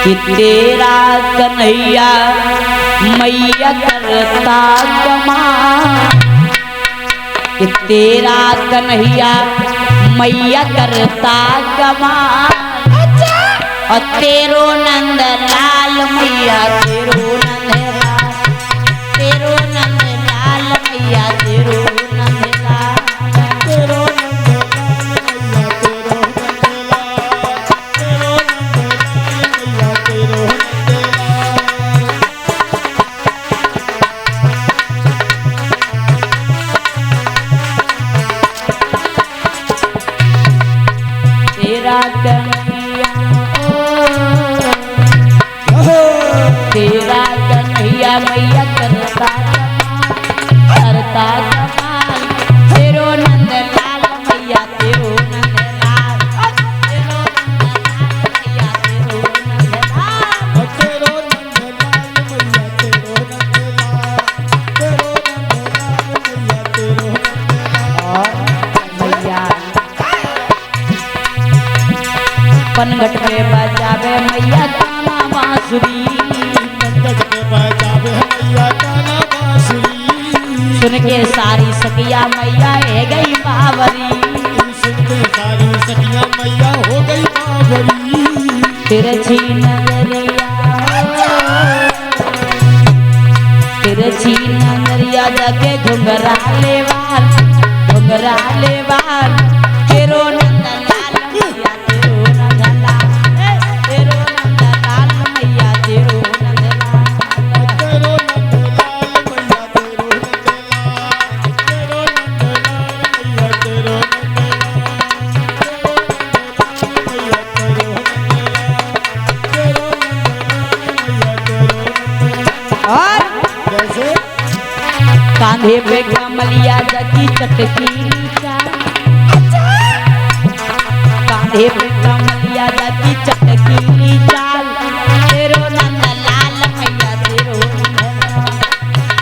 कि तेरा कन्हैया मैया करता कमाल, कि तेरा कन्हैया मैया करता कमाल, और तेरो नंद लाल मैया तेरो नंद लाल, तेरो नंद लाल मैया तेरो नंद लाल, तेरो नंद तेरा कन्हैया तेरा कन्हैया मैया करता कमाल, तेरो नंद लाल मैया तेरो नंद लाल, तेरो नंद लाल मैया तेरो नंद लाल, तेरो नंद लाल मैया तेरो नंद लाल, तेरो नंद लाल मैया तेरो नंद लाल। पनघट पे बजावे मैया गाना बांसुरी, पनघट पे बजावे मैया गाना बांसुरी, सुन के सारी सखिया मैया है गई बावरी, सुन के सारी सखिया मैया हो गई बावरी, तिरछी नजरिया जाके घुंघरा ले वाल, तेरो नंद लाल मैया तेरो नंद लाल, तेरो नंद लाल मैया तेरो नंद लाल, तेरो नंद लाल मैया तेरो नंद लाल, तेरो नंद लाल मैया तेरो नंद लाल, तेरो नंद लाल मैया तेरो नंद लाल। और कैसे कांधे पे कमलिया जकी चटकी चाल, कांधे पे कमलिया जकी चटकी चाल, तेरो नंद लाल मैया तेरो नंद लाल,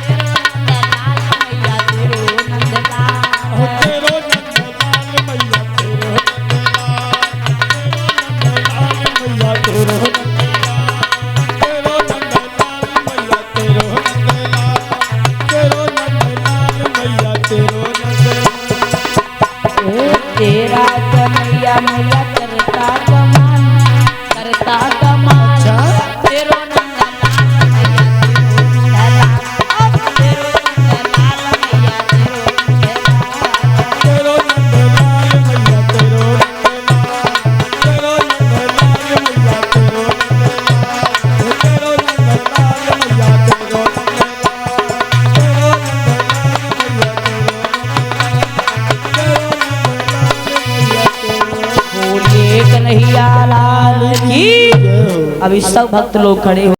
तेरो नंद लाल मैया तेरो नंद लाल, तेरो नंद लाल मैया तेरो नंद लाल, मैया तेरो नंद लाल, तेरो नंद लाल मैया तेरो नंद लाल, तेरो नंद लाल मैया तेरो नंद लाल। तेरा कन्हैया मैया करता कमाल, तेरो नंद लाल मैया तेरो नंद लाल, तेरो नंद लाल मैया तेरो नंद लाल, तेरो नंद लाल मैया तेरो नंद लाल, तेरो नंद लाल मैया तेरो नंद लाल, तेरो नंद लाल मैया तेरो नंद लाल, तेरो नंद लाल मैया तेरो नंद लाल, बोलिए कन्हैया लाल की। अभी सब भक्त लोग खड़े हो